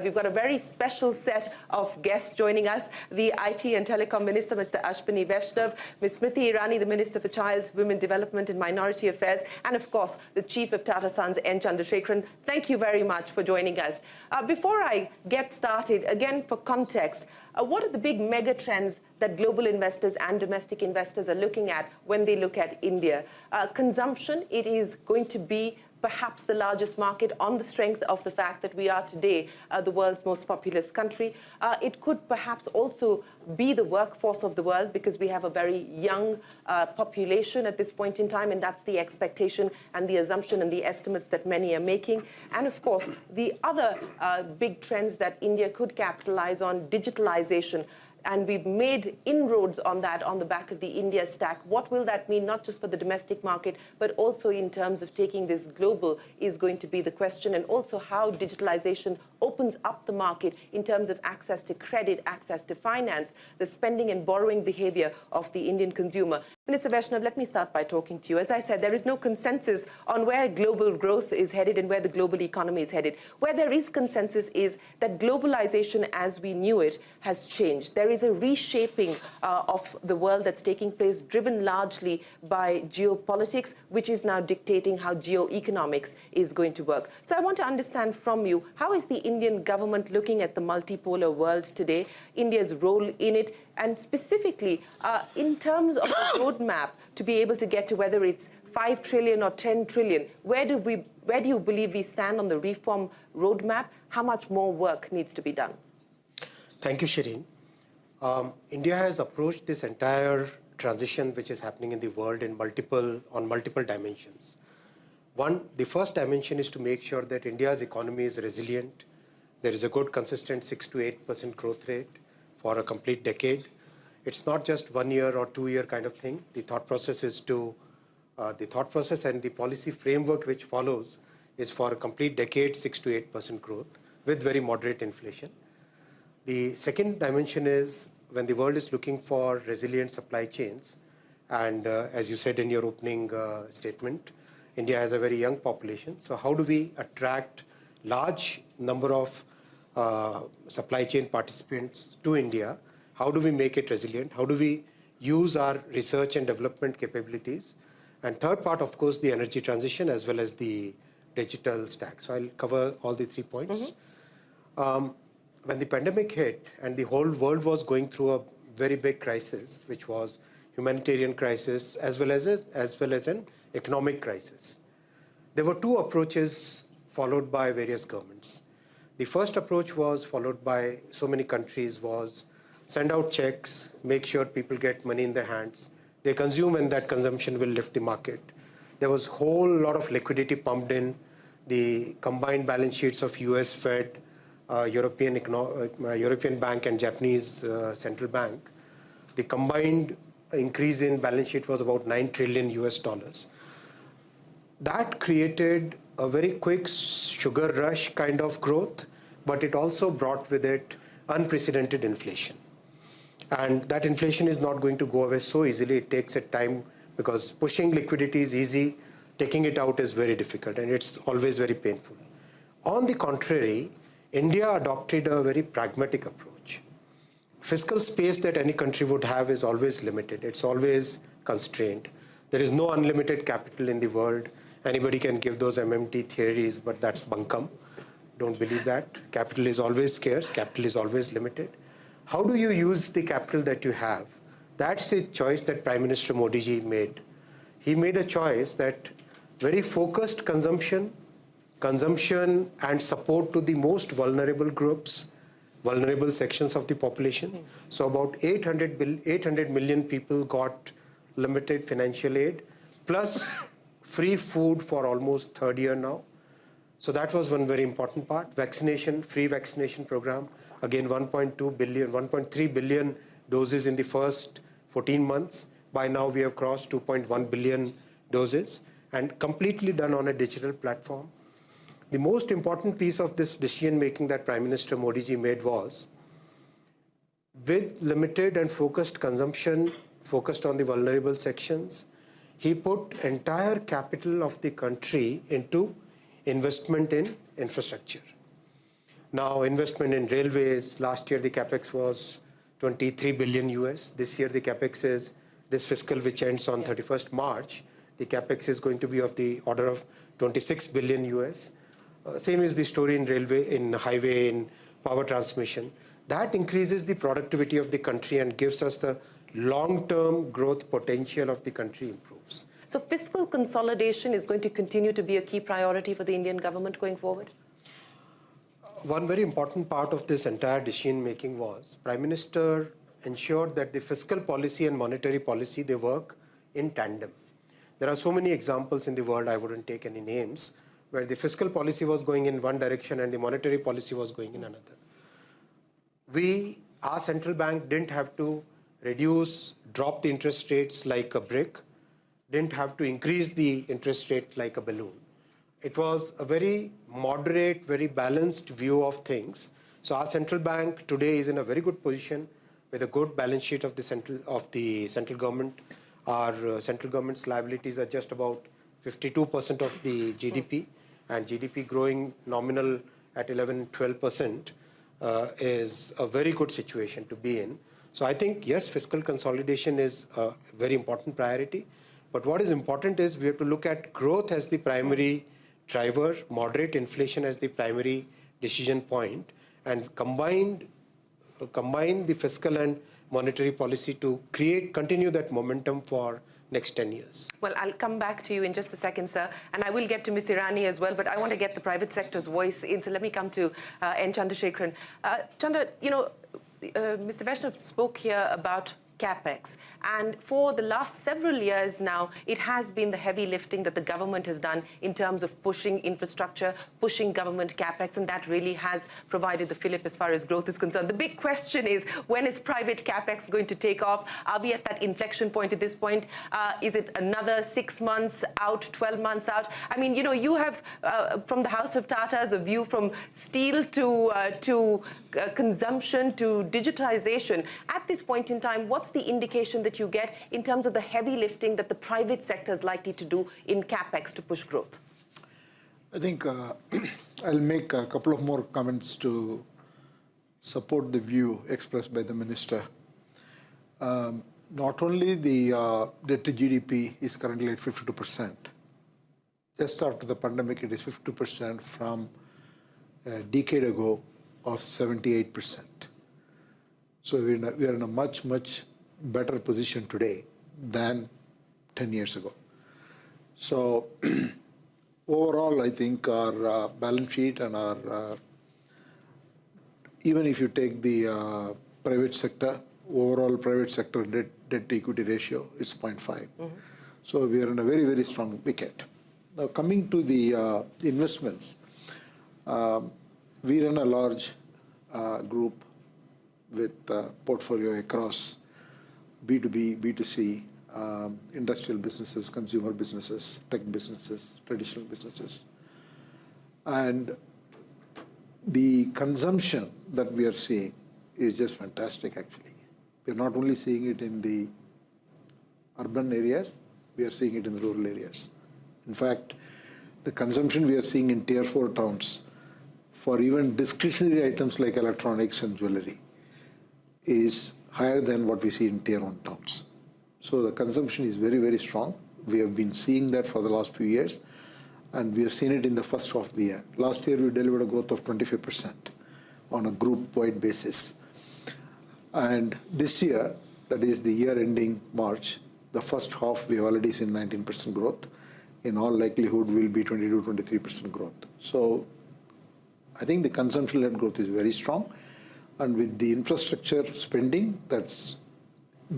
We've got a very special set of guests joining us. The IT and Telecom Minister, Mr. Ashwini Vaishnaw, Ms. Smriti Irani, the Minister for Child, Women Development and Minority Affairs, and of course, the Chief of Tata Sons, N. Chandrasekaran. Thank you very much for joining us. Before I get started, again, for context, what are the big mega trends that global investors and domestic investors are looking at when they look at India? Consumption, it is going to be perhaps the largest market on the strength of the fact that we are today the world's most populous country. It could perhaps also be the workforce of the world because we have a very young population at this point in time, and that's the expectation and the assumption and the estimates that many are making. And of course, the other big trends that India could capitalize on, digitalization. And we've made inroads on that on the back of the India stack. What will that mean, not just for the domestic market, but also in terms of taking this global is going to be the question, and also how digitalization opens up the market in terms of access to credit, access to finance, the spending and borrowing behavior of the Indian consumer. Minister Vaishnaw, let me start by talking to you. As I said, there is no consensus on where global growth is headed and where the global economy is headed. Where there is consensus is that globalization as we knew it has changed. There is a reshaping of the world that's taking place, driven largely by geopolitics, which is now dictating how geoeconomics is going to work. So I want to understand from you, how is the Indian government looking at the multipolar world today, India's role in it, and specifically in terms of a roadmap to be able to get to whether it's 5 trillion or 10 trillion, where do you believe we stand on the reform roadmap? How much more work needs to be done? Thank you, Shireen. India has approached this entire transition which is happening in the world on multiple dimensions. One, the first dimension is to make sure that India's economy is resilient. There is a good, consistent 6 to 8% growth rate for a complete decade. It's not just 1 year or 2 year kind of thing. The thought process and the policy framework which follows is for a complete decade, 6 to 8% growth with very moderate inflation. The second dimension is when the world is looking for resilient supply chains, and as you said in your opening statement, India has a very young population. So how do we attract large number of supply chain participants to India? How do we make it resilient? How do we use our research and development capabilities? And third part, of course, the energy transition as well as the digital stack. So I'll cover all the 3 points. When the pandemic hit and the whole world was going through a very big crisis, which was humanitarian crisis as well as an economic crisis, there were 2 approaches followed by various governments. The first approach was followed by so many countries was send out checks, make sure people get money in their hands, they consume, and that consumption will lift the market. There was a whole lot of liquidity pumped in. The combined balance sheets of US Fed, European Bank and Japanese Central Bank, the combined increase in balance sheet was about $9 trillion US. That created a very quick sugar rush kind of growth, but it also brought with it unprecedented inflation. And that inflation is not going to go away so easily. It takes a time because pushing liquidity is easy, taking it out is very difficult, and it's always very painful. On the contrary, India adopted a very pragmatic approach. Fiscal space that any country would have is always limited. It's always constrained. There is no unlimited capital in the world. Anybody can give those MMT theories, but that's bunkum. Don't believe that. Capital is always scarce. Capital is always limited. How do you use the capital that you have? That's a choice that Prime Minister Modi ji made. He made a choice that very focused consumption and support to the most vulnerable groups, vulnerable sections of the population. So about 800 million people got limited financial aid, plus free food for almost 3rd year now. So that was one very important part. Vaccination, free vaccination program. Again, 1.3 billion doses in the first 14 months. By now we have crossed 2.1 billion doses and completely done on a digital platform. The most important piece of this decision making that Prime Minister Modi ji made was, with limited and focused consumption, focused on the vulnerable sections, he put entire capital of the country into investment in infrastructure. Now, investment in railways, last year the capex was 23 billion US. This year the capex is, this fiscal which ends on 31st March, the capex is going to be of the order of 26 billion US. Same is the story in railway, in highway, in power transmission. That increases the productivity of the country and gives us the long-term growth potential of the country improves. So fiscal consolidation is going to continue to be a key priority for the Indian government going forward? One very important part of this entire decision making was Prime Minister ensured that the fiscal policy and monetary policy, they work in tandem. There are so many examples in the world, I wouldn't take any names, where the fiscal policy was going in one direction and the monetary policy was going in another. Our central bank didn't have to drop the interest rates like a brick, didn't have to increase the interest rate like a balloon. It was a very moderate, very balanced view of things. So our central bank today is in a very good position with a good balance sheet of the central government. Our central government's liabilities are just about 52% of the GDP, and GDP growing nominal at 11-12% is a very good situation to be in. So I think, yes, fiscal consolidation is a very important priority. But what is important is we have to look at growth as the primary driver, moderate inflation as the primary decision point, and combine the fiscal and monetary policy to continue that momentum for next 10 years. Well, I'll come back to you in just a second, sir, and I will get to Ms. Irani as well, but I want to get the private sector's voice in, so let me come to N. Chandrasekaran. Chandra, Mr. Vaishnaw spoke here about CapEx. And for the last several years now, it has been the heavy lifting that the government has done in terms of pushing infrastructure, pushing government CapEx, and that really has provided the fillip as far as growth is concerned. The big question is, when is private CapEx going to take off? Are we at that inflection point at this point? Is it another 6 months out, 12 months out? I mean, you have, from the House of Tatas, a view from steel to consumption to digitization. At this point in time, what's the indication that you get in terms of the heavy lifting that the private sector is likely to do in CapEx to push growth? I think I'll make a couple of more comments to support the view expressed by the minister. Not only the debt to GDP is currently at 52%. Just after the pandemic, it is 52% from a decade ago of 78%. So we are in a much, much better position today than 10 years ago. So overall, I think our balance sheet and our, even if you take the private sector, overall private sector debt to equity ratio is 0.5. So we are in a very, very strong wicket. Now coming to the investments, we run a large group with portfolio across B2B, B2C, industrial businesses, consumer businesses, tech businesses, traditional businesses. And the consumption that we are seeing is just fantastic, actually. We are not only seeing it in the urban areas, we are seeing it in the rural areas. In fact, the consumption we are seeing in Tier 4 towns for even discretionary items like electronics and jewelry is higher than what we see in Tier 1 towns. So the consumption is very, very strong. We have been seeing that for the last few years, and we have seen it in the first half of the year. Last year, we delivered a growth of 25% on a group-wide basis. And this year, that is the year ending March, the first half, we have already seen 19% growth. In all likelihood, will be 22-23% growth. So I think the consumption-led growth is very strong. And with the infrastructure spending that's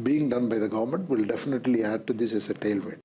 being done by the government, will definitely add to this as a tailwind.